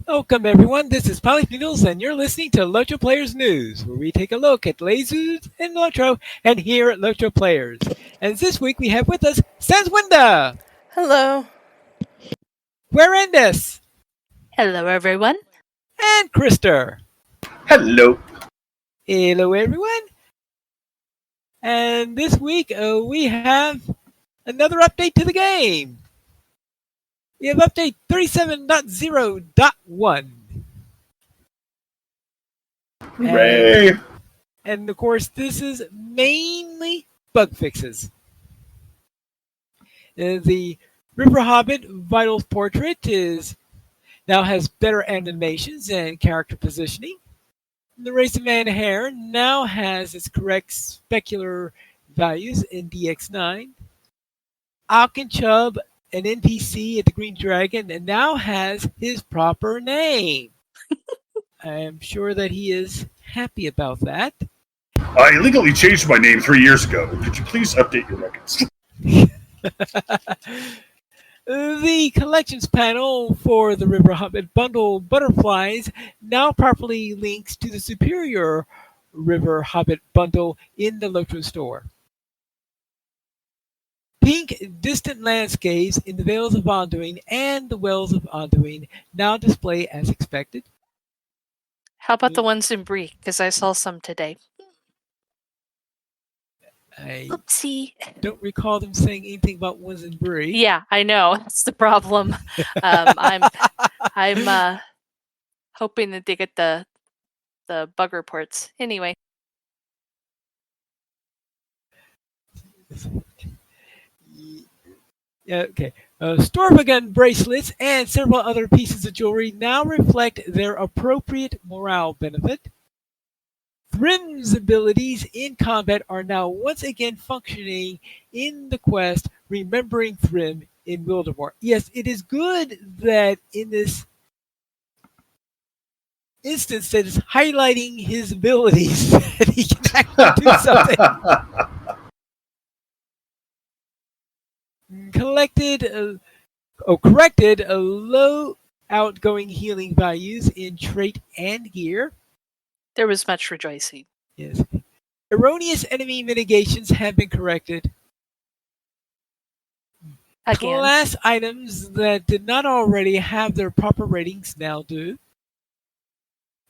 Welcome everyone, this is Polyphenols and you're listening to LOTRO Players News, where we take a look at lasers and LOTRO and here at LOTRO Players. And this week we have with us Sanswinda, Hello. Guerendis, Hello, everyone. and Krister. Hello. Hello everyone. And this week we have another update to the game. We have update 37.0.1. Hooray! And of course, this is mainly bug fixes. The River Hobbit Vital Portrait now has better animations and character positioning. The Race of Man hair now has its correct specular values in DX9. Alkenchub, an NPC at the Green Dragon, and now has his proper name. I am sure that he is happy about that. I illegally changed my name 3 years ago. Could you please update your records? The collections panel for the River Hobbit bundle butterflies now properly links to the superior River Hobbit bundle in the LOTRO store. Pink distant landscapes in the Vales of Anduin and the Wells of Anduin now display as expected. How about the ones in Brie? Because I saw some today. I Oopsie. don't recall them saying anything about ones in Brie. Yeah, I know. That's the problem. I'm hoping that they get the bug reports. Anyway. Okay. Storvagun bracelets and several other pieces of jewelry now reflect their appropriate morale benefit. Thrym's abilities in combat are now once again functioning in the quest Remembering Thrym in Wildemort. Yes, it is good that in this instance that is highlighting his abilities that he can actually do something. Corrected low outgoing healing values in trait and gear. There was much rejoicing. Yes. Erroneous enemy mitigations have been corrected. Again. Class items that did not already have their proper ratings now do.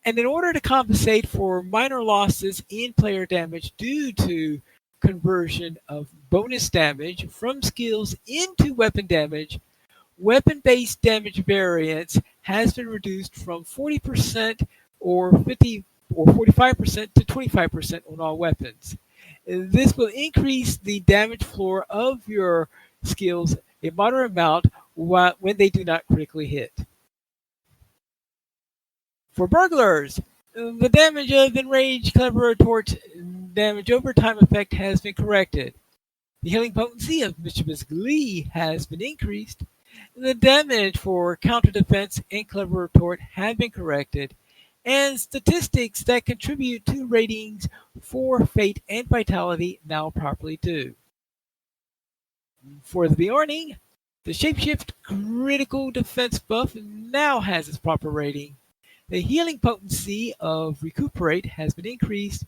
And in order to compensate for minor losses in player damage due to conversion of bonus damage from skills into weapon damage, weapon-based damage variance has been reduced from 40% or 50 or 45% to 25% on all weapons. This will increase the damage floor of your skills a moderate amount when they do not critically hit. For burglars, the damage of Enraged, Clever Retort damage over time effect has been corrected. The healing potency of Mischievous Glee has been increased. The damage for counter defense and Clever Retort have been corrected. And statistics that contribute to ratings for Fate and Vitality now properly do. For the Bjorning, the Shapeshift critical defense buff now has its proper rating. The healing potency of Recuperate has been increased,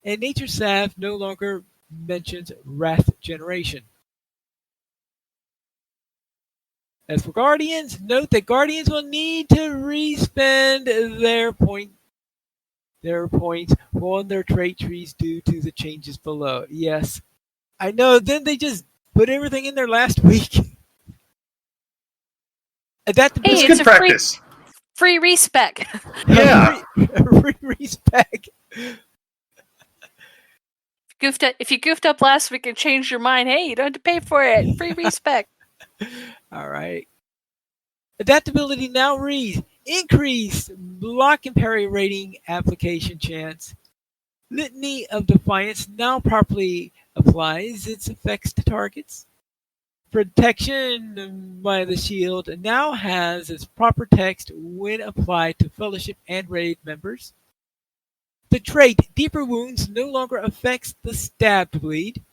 and Nature Salve no longer mentions Wrath Generation. As for Guardians, note that Guardians will need to respend their points on their trait trees due to the changes below. Yes, I know. Then they just put everything in there last week. It's good practice. Free respec. Yeah. Free respec. If you goofed up last week and changed your mind, hey, you don't have to pay for it. Free respec. All right. Adaptability now reads increase block and parry rating application chance. Litany of Defiance now properly applies its effects to targets. Protection by the shield now has its proper text when applied to Fellowship and raid members. The trait Deeper Wounds no longer affects the stabbed bleed.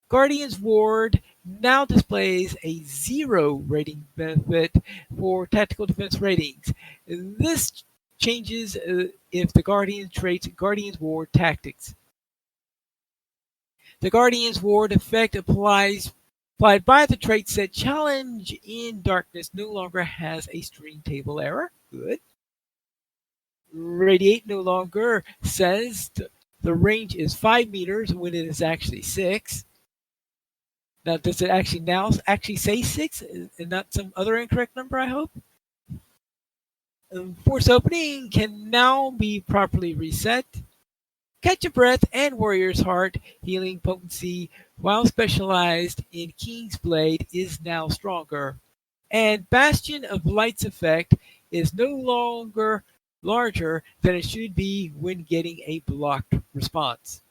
Guardian's Ward now displays a 0 rating benefit for tactical defense ratings. This changes if the Guardian traits Guardian's Ward tactics. The Guardian's Ward effect applied by the trait set Challenge in Darkness no longer has a string table error. Good. Radiate no longer says the range is 5 meters when it is actually 6. Now, does it actually say 6 and not some other incorrect number, I hope? Force opening can now be properly reset. Catch a Breath and Warrior's Heart healing potency, while specialized in King's Blade, is now stronger. And Bastion of Light's effect is no longer larger than it should be when getting a blocked response.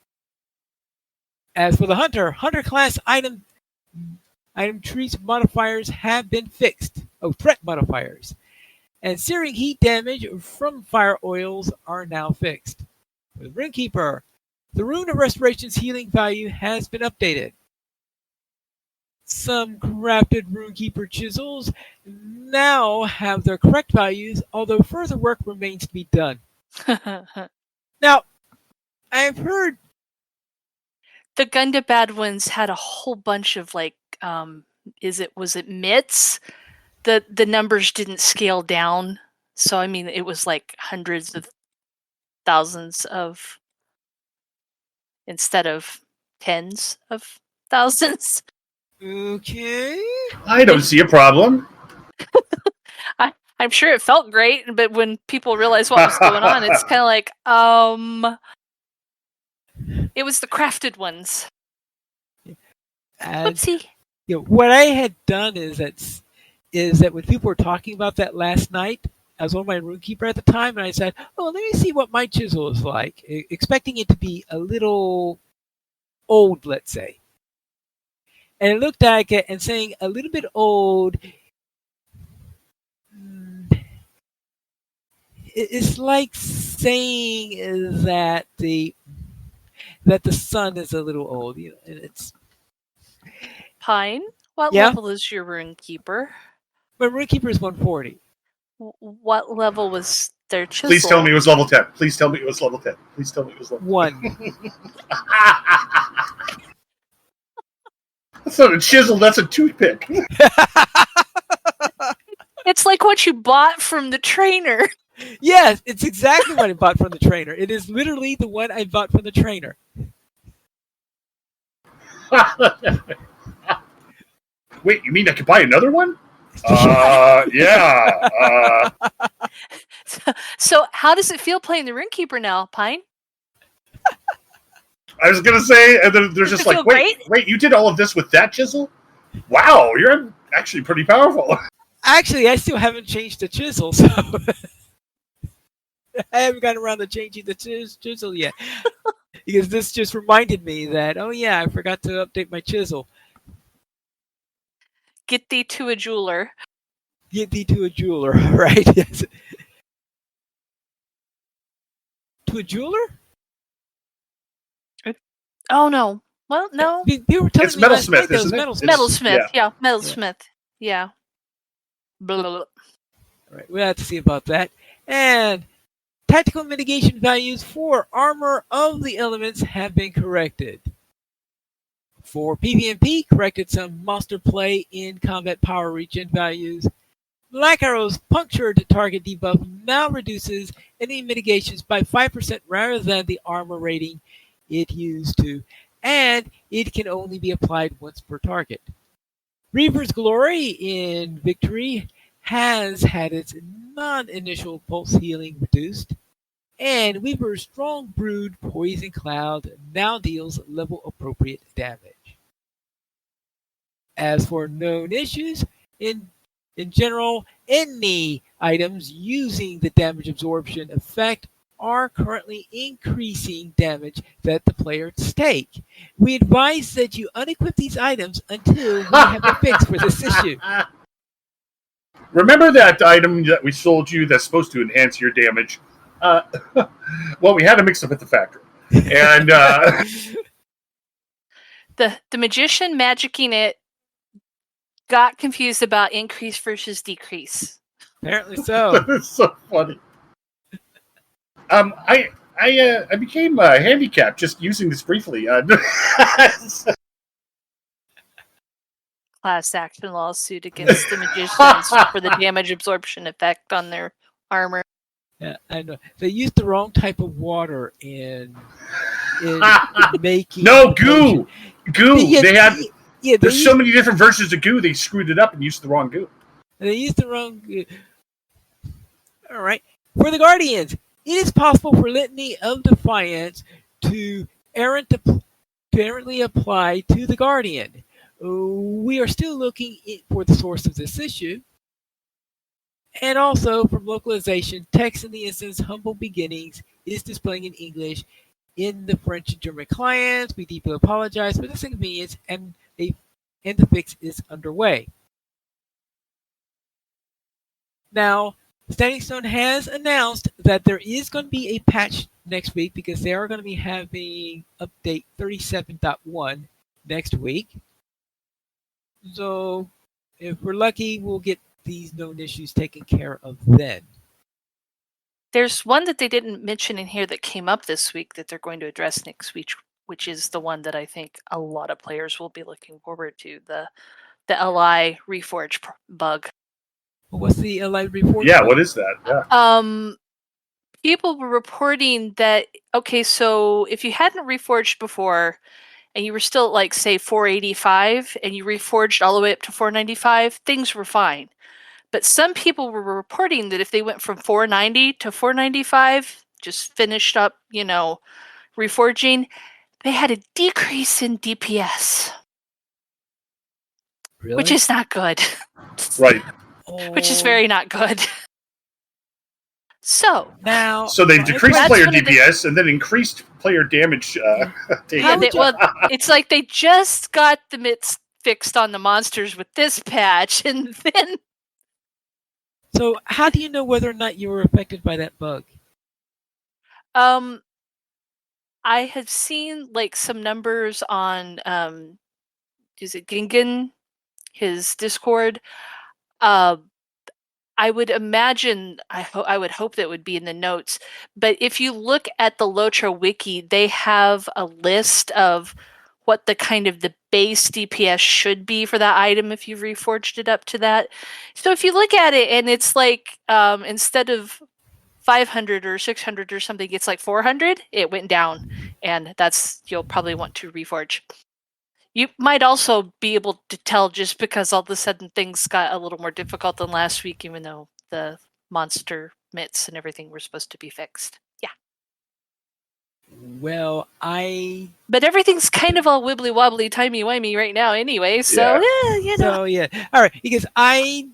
As for the Hunter class item trees modifiers have been fixed. Threat modifiers. And searing heat damage from fire oils are now fixed. For the Runekeeper, the Rune of Restoration's healing value has been updated. Some crafted Runekeeper chisels now have their correct values, although further work remains to be done. Now, I've heard the Gunda Bad ones had a whole bunch of was it mitts? The numbers didn't scale down, so I mean it was like hundreds of thousands of instead of tens of thousands. Okay. I don't see a problem. I'm sure it felt great, but when people realize what was going on, it's kind of like, it was the crafted ones. Oopsie. What I had done is that when people were talking about that last night, I was on my Runekeeper at the time, and I said, "Oh, let me see what my chisel is like," expecting it to be a little old, let's say. And I looked at it and saying a little bit old. It's like saying that the sun is a little old. And it's Pine. What level is your Runekeeper? My Runekeeper is 140. What level was their chisel? Please tell me it was level 10. Please tell me it was level 10. Please tell me it was level 1. That's not a chisel, that's a toothpick. It's like what you bought from the trainer. Yes, it's exactly what I bought from the trainer. It is literally the one I bought from the trainer. Wait, you mean I could buy another one? Yeah. So how does it feel playing the Runekeeper now, Pine? I was gonna say, and then there's just like, wait, you did all of this with that chisel? Wow, you're actually pretty powerful. Actually, I still haven't changed the chisel, so I haven't gotten around to changing the chisel yet. Because this just reminded me that, oh yeah, I forgot to update my chisel. Get thee to a jeweler. Get thee to a jeweler, right? Yes. To a jeweler? Oh no. Well, no. You were telling it's me metalsmith, isn't it? Metalsmith, yeah, metalsmith, yeah. Blah, blah, blah. All right, we'll have to see about that. And tactical mitigation values for armor of the elements have been corrected. For PvP, corrected some monster play in combat power regen values. Black Arrow's punctured target debuff now reduces enemy mitigations by 5% rather than the armor rating it used to, and it can only be applied once per target. Reaper's Glory in Victory has had its non-initial pulse healing reduced, and Weaver's Strong Brood Poison Cloud now deals level appropriate damage. As for known issues, in general, any items using the damage absorption effect are currently increasing damage that the players take. We advise that you unequip these items until we have a fix for this issue. Remember that item that we sold you that's supposed to enhance your damage? Well, we had a mix-up at the factory. And the magician magicking it got confused about increase versus decrease. Apparently so. It's so funny. I became handicapped just using this briefly. Class action lawsuit against the magicians for the damage absorption effect on their armor. Yeah, I know. They used the wrong type of water in making. No, goo. Yeah, They had. Yeah, There's so many different versions of goo. They screwed it up and used the wrong goo. They used the wrong. All right. For the Guardians, it is possible for Litany of Defiance to errantly apply to the Guardian. We are still looking for the source of this issue. And also, from localization, text in the instance Humble Beginnings is displaying in English in the French and German clients. We deeply apologize for this inconvenience, and the fix is underway. Now, Standing Stone has announced that there is going to be a patch next week because they are going to be having update 37.1 next week. So, if we're lucky, we'll get these known issues taken care of then. There's one that they didn't mention in here that came up this week that they're going to address next week, which is the one that I think a lot of players will be looking forward to, the LI Reforge bug. What's the LI Reforge Yeah, bug? what is that? Yeah. People were reporting that, okay, so if you hadn't reforged before and you were still at, like, say 485 and you reforged all the way up to 495, things were fine. But some people were reporting that if they went from 490 to 495, just finished up, reforging, they had a decrease in DPS. Really? Which is not good. Right. Which is very not good. So they've decreased player DPS and then increased player damage. It's like they just got the mitts fixed on the monsters with this patch, and then. So how do you know whether or not you were affected by that bug? I have seen like some numbers on is it Gingan, his Discord. I would imagine, I would hope that would be in the notes. But if you look at the LOTRO wiki, they have a list of what the kind of the base DPS should be for that item if you've reforged it up to that. So if you look at it and it's like instead of 500 or 600 or something, it's like 400, it went down. And you'll probably want to reforge. You might also be able to tell just because all of a sudden things got a little more difficult than last week, even though the monster mitts and everything were supposed to be fixed. Yeah. Well, But everything's kind of all wibbly wobbly, timey wimey right now, anyway. So yeah, So yeah, all right. Because I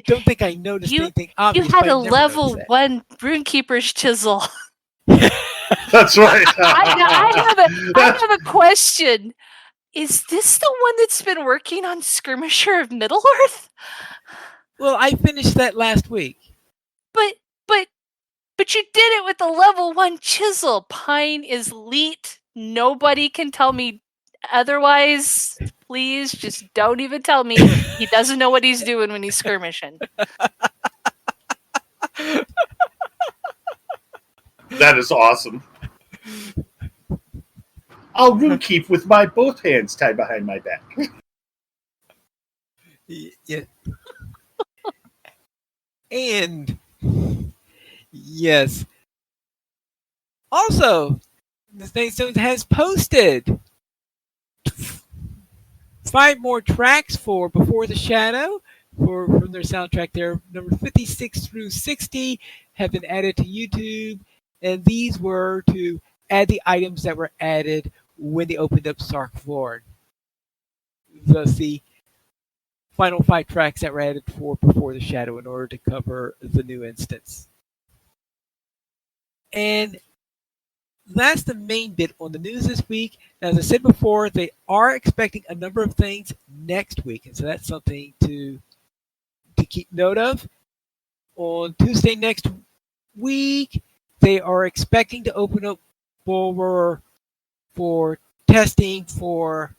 don't think I noticed anything obvious. You had a level 1 Runekeeper's Chisel. That's right. I have a question. Is this the one that's been working on Skirmisher of Middle-earth? Well, I finished that last week. But you did it with a level 1 chisel. Pine is elite. Nobody can tell me otherwise. Please, just don't even tell me. He doesn't know what he's doing when he's skirmishing. That is awesome. I'll rune keep with my both hands tied behind my back. Yeah. And yes. Also, the Standing Stone has posted 5 more tracks for Before the Shadow from their soundtrack there. Number 56 through 60 have been added to YouTube, and these were to add the items that were added when they opened up Sarkvorn. Thus, the final 5 tracks that were added for Before the Shadow in order to cover the new instance. And that's the main bit on the news this week. As I said before, they are expecting a number of things next week, and so that's something to keep note of. On Tuesday next week, they are expecting to open up for testing for.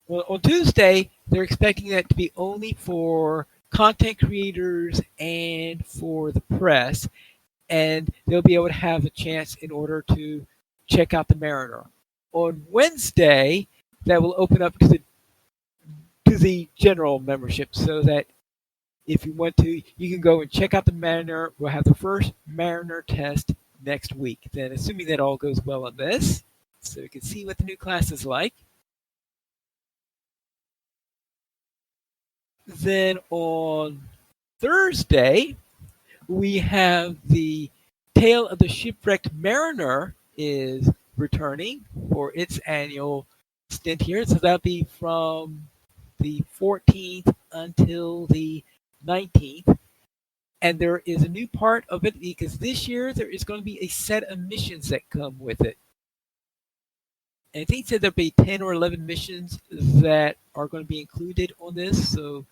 Well, on Tuesday, they're expecting that to be only for content creators and for the press, and they'll be able to have a chance in order to check out the Mariner. On Wednesday, that will open up to the general membership, so that if you want to, you can go and check out the Mariner. We'll have the first Mariner test next week. Then, assuming that all goes well on this, so you can see what the new class is like. Then on Thursday, we have the Tale of the Shipwrecked Mariner is returning for its annual stint here. So that'll be from the 14th until the 19th. And there is a new part of it because this year there is going to be a set of missions that come with it. And I think that there'll be 10 or 11 missions that are going to be included on this. So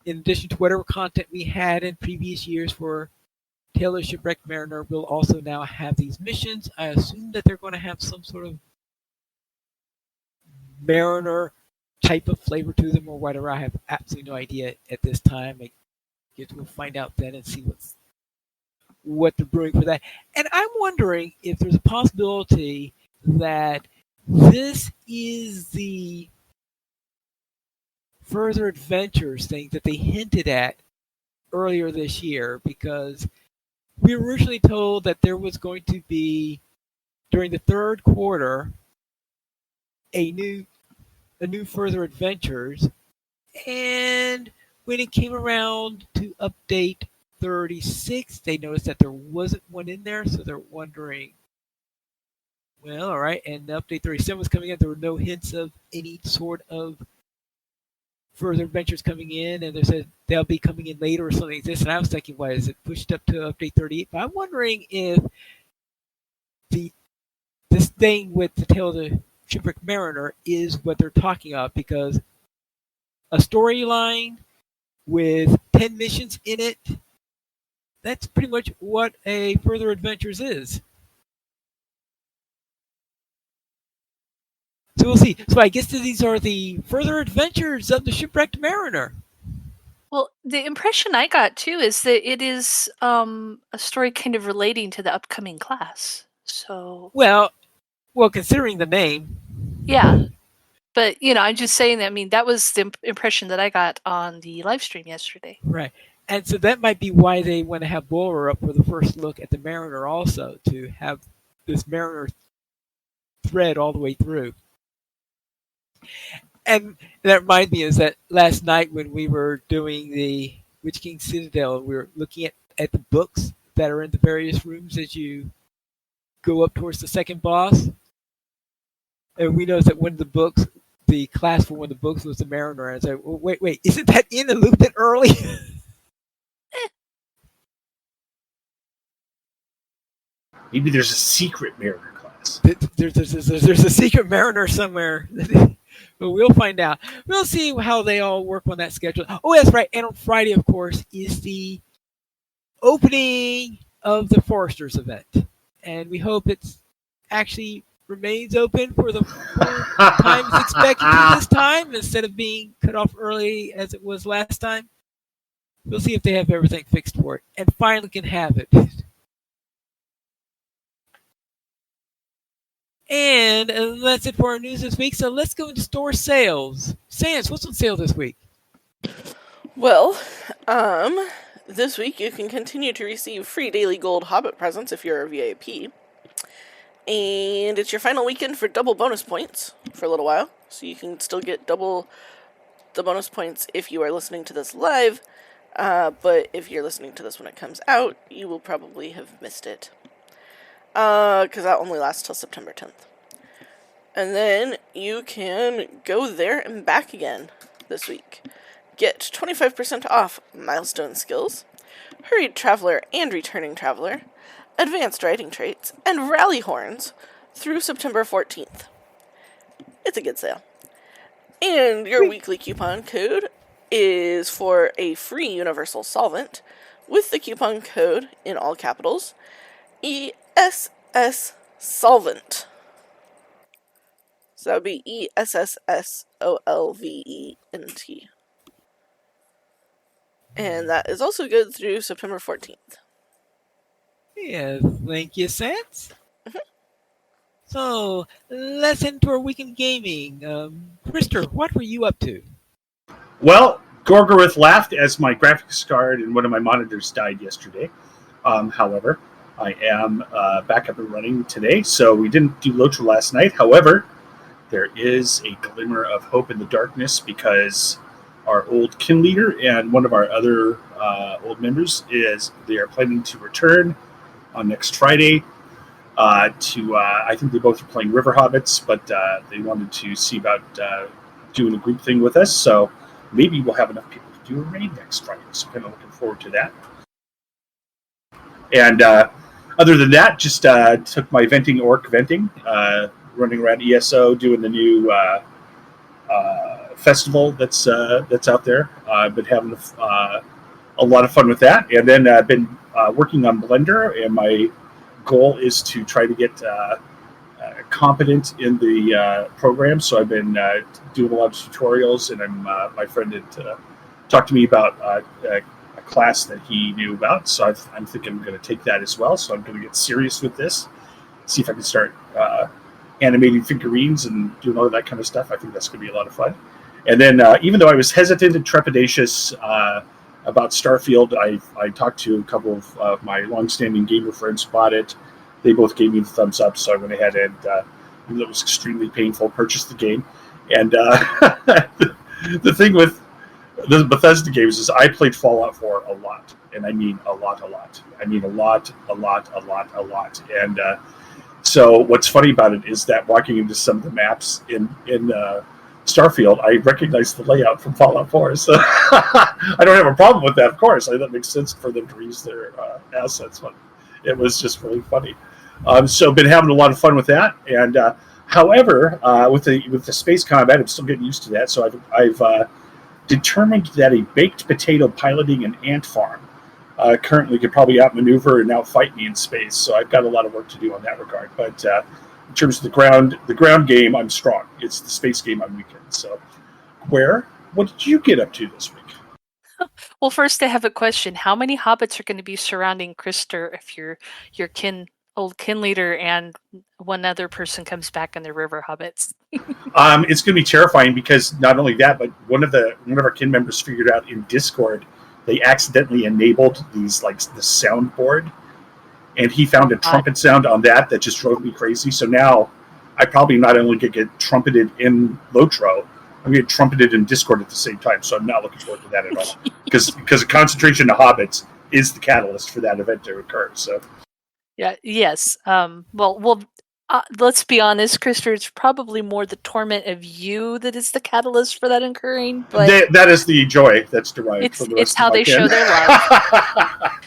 in addition to whatever content we had in previous years for Tale of Shipwrecked Mariner, we'll also now have these missions. I assume that they're going to have some sort of Mariner type of flavor to them or whatever. I have absolutely no idea at this time. I guess we'll find out then and see what they're brewing for that. And I'm wondering if there's a possibility that this is the further adventures thing that they hinted at earlier this year, because we were originally told that there was going to be, during the third quarter, a new further adventures, and when it came around to update 36, they noticed that there wasn't one in there, so they're wondering, well, all right, and update 37 was coming in, there were no hints of any sort of further adventures coming in, and they said they'll be coming in later or something like this. And I was thinking, why is it pushed up to update 38? But I'm wondering if this thing with the Tale of the Shipwrecked Mariner is what they're talking about, because a storyline with 10 missions in it, that's pretty much what a further adventures is. So we'll see. So I guess these are the further adventures of the Shipwrecked Mariner. Well, the impression I got too is that it is a story kind of relating to the upcoming class. So well, considering the name, yeah. But I'm just saying that. I mean, that was the impression that I got on the live stream yesterday. Right, and so that might be why they want to have Bowler up for the first look at the Mariner, also to have this Mariner thread all the way through. And that reminds me is that last night when we were doing the Witch King Citadel, we were looking at the books that are in the various rooms as you go up towards the second boss. And we noticed that one of the books, the class for one of the books was the Mariner. And I said, well, wait, isn't that in a little bit early? Maybe there's a secret Mariner class. There's a secret Mariner somewhere. But we'll find out. We'll see how they all work on that schedule. Oh, that's right. And on Friday, of course, is the opening of the Foresters event. And we hope it actually remains open for the full time it's expected to this time, instead of being cut off early as it was last time. We'll see if they have everything fixed for it and finally can have it. And that's it for our news this week. So let's go into store sales. Sans, what's on sale this week? Well, this week you can continue to receive free daily gold Hobbit presents if you're a VIP. And it's your final weekend for double bonus points for a little while. So you can still get double the bonus points if you are listening to this live. But if you're listening to this when it comes out, you will probably have missed it. Because that only lasts till September 10th. And then you can go there and back again this week. Get 25% off Milestone Skills, Hurried Traveler and Returning Traveler, Advanced Riding Traits, and Rally Horns through September 14th. It's a good sale. And your weekly coupon code is for a free Universal Solvent with the coupon code in all capitals, ESS Solvent. So that would be ESSSOLVENT. And that is also good through September 14th. Yeah, thank you, Sans. So let's head into our weekend gaming. Krister, what were you up to? Well, Gorgoroth laughed as my graphics card and one of my monitors died yesterday. However, I am back up and running today, so we didn't do LOTRO last night. However, there is a glimmer of hope in the darkness because our old kin leader and one of our other old members they are planning to return on next Friday. I think they both are playing River Hobbits, but they wanted to see about doing a group thing with us. So maybe we'll have enough people to do a raid next Friday. So kind of looking forward to that. And other than that, just took my venting running around ESO, doing the new festival that's out there. I've been having a lot of fun with that, and then I've been working on Blender, and my goal is to try to get competent in the program. So I've been doing a lot of tutorials, and my friend had talked to me about a class that he knew about. So I'm thinking I'm going to take that as well. So I'm going to get serious with this, see if I can start animating figurines and doing all that kind of stuff. I think that's going to be a lot of fun. And then even though I was hesitant and trepidatious about Starfield, I talked to a couple of my longstanding gamer friends about it. They both gave me the thumbs up, so I went ahead and, even though it was extremely painful, purchased the game. And the thing with the Bethesda games is I played Fallout 4 a lot, and I mean a lot. I mean a lot. And so what's funny about it is that walking into some of the maps in Starfield, I recognize the layout from Fallout 4, so I don't have a problem with that. Of course, that makes sense for them to reuse their assets, but it was just really funny. So been having a lot of fun with that, and however, with the space combat, I'm still getting used to that. So I've determined that a baked potato piloting an ant farm currently could probably outmaneuver and outfight me in space. So I've got a lot of work to do on that regard, but. In terms of the ground game, I'm strong. It's the space game I'm weak in. So, what did you get up to this week? Well, first I have a question. How many hobbits are going to be surrounding Krister if your old kin leader and one other person comes back and they're river hobbits? It's going to be terrifying because not only that, but one of our kin members figured out in Discord they accidentally enabled these like the soundboard. And he found a trumpet sound on that just drove me crazy. So now I probably not only get trumpeted in LOTRO, I'm going to get trumpeted in Discord at the same time. So I'm not looking forward to that at all. Because a concentration of hobbits is the catalyst for that event to occur. So, yeah, yes. Well, let's be honest, Krister. It's probably more the torment of you that is the catalyst for that occurring. But that is the joy that's derived from the rest it's how they show their love.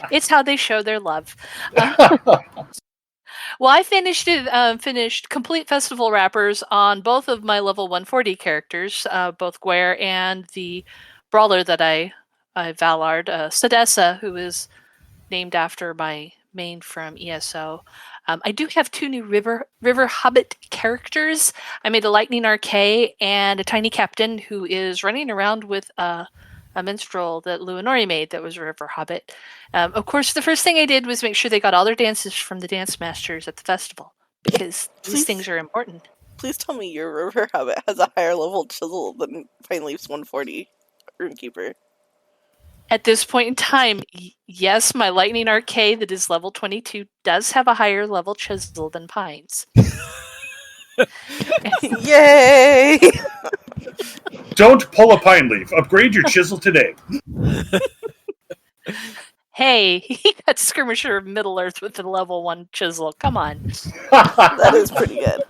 It's how they show their love. Well, I finished complete festival wrappers on both of my level 140 characters, both Guare and the brawler that I Valard, Sadessa, who is named after my main from ESO. I do have 2 new River Hobbit characters. I made a Lightning Arcade and a Tiny Captain who is running around with a minstrel that Luanori made that was a River Hobbit. Of course, the first thing I did was make sure they got all their dances from the dance masters at the festival because these things are important. Please tell me your River Hobbit has a higher level chisel than Pine Leaf's 140 Runekeeper. At this point in time, yes, my Lightning Arcade that is level 22 does have a higher level chisel than Pine's. Yay! Don't pull a pine leaf. Upgrade your chisel today. Hey, he got Skirmisher of Middle Earth with the level 1 chisel. Come on. That is pretty good.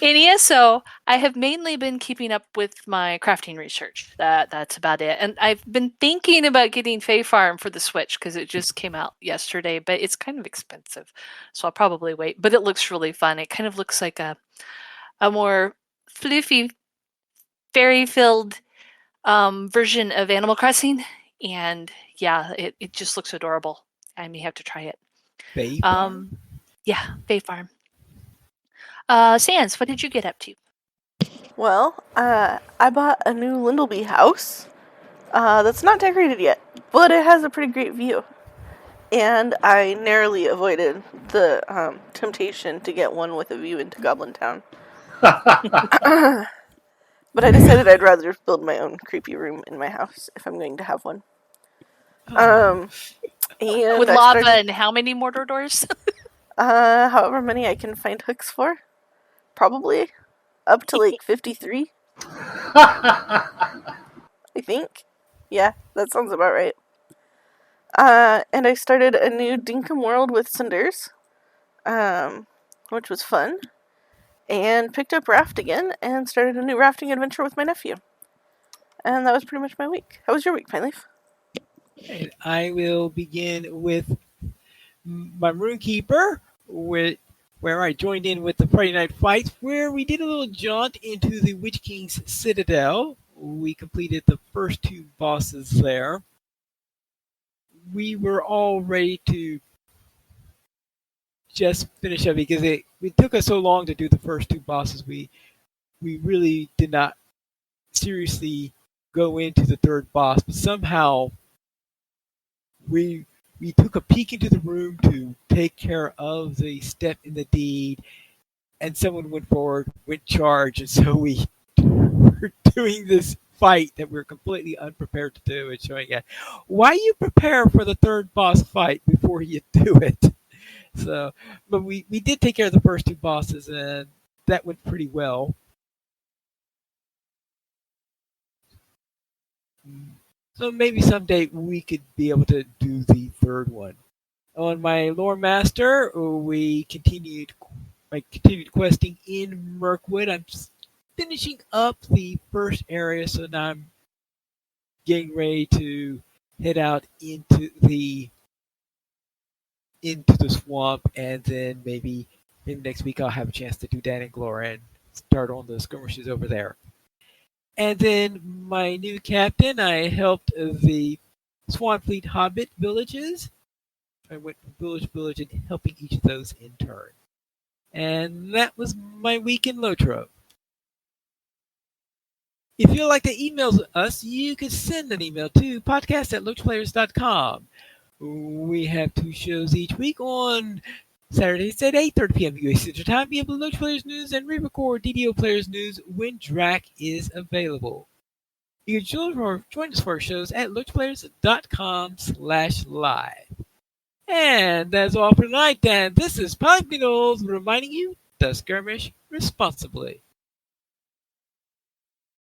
In ESO, I have mainly been keeping up with my crafting research. That's about it. And I've been thinking about getting Fae Farm for the Switch because it just came out yesterday, but it's kind of expensive. So I'll probably wait. But it looks really fun. It kind of looks like a more fluffy, fairy-filled version of Animal Crossing. And yeah, it just looks adorable. I may have to try it. Fae Farm? Yeah, Fae Farm. Sans, what did you get up to? Well, I bought a new Lindleby house. That's not decorated yet, but it has a pretty great view. And I narrowly avoided the temptation to get one with a view into Goblin Town. But I decided I'd rather build my own creepy room in my house if I'm going to have one. Oh. And With I lava started, and how many mortar doors? however many I can find hooks for. Probably up to like 53, I think. Yeah, that sounds about right. And I started a new Dinkum world with Cinders, which was fun. And picked up raft again and started a new rafting adventure with my nephew. And that was pretty much my week. How was your week, Pineleaf? And I will begin with my Runekeeper, where I joined in with the Friday Night Fights, where we did a little jaunt into the Witch King's Citadel. We completed the first two bosses there. We were all ready to just finish up because it took us so long to do the first two bosses. We really did not seriously go into the third boss, but somehow we took a peek into the room to take care of the step in the deed, and someone went forward, went charge, and so we were doing this fight that we're completely unprepared to do, and showing why you prepare for the third boss fight before you do it. So, but we did take care of the first two bosses, and that went pretty well. So maybe someday we could be able to do the third one. On my lore master, we continued questing in Mirkwood. I'm finishing up the first area, so now I'm getting ready to head out into the swamp, and then maybe next week I'll have a chance to do Dan and Glora and start on the skirmishes over there. And then my new captain, I helped the Swanfleet Hobbit villages. I went from village to village and helping each of those in turn. And that was my week in LOTRO. If you'd like to email us, you can send an email to podcast@loachplayers.com. We have two shows each week on Saturdays at 8:30 p.m. US Central Time. Be able to Loach Players News and re-record DDO Players News when DRAC is available. You can join us for our shows at loachplayers.com/live. And that's all for tonight, Dan. This is Pipe Needles reminding you to skirmish responsibly.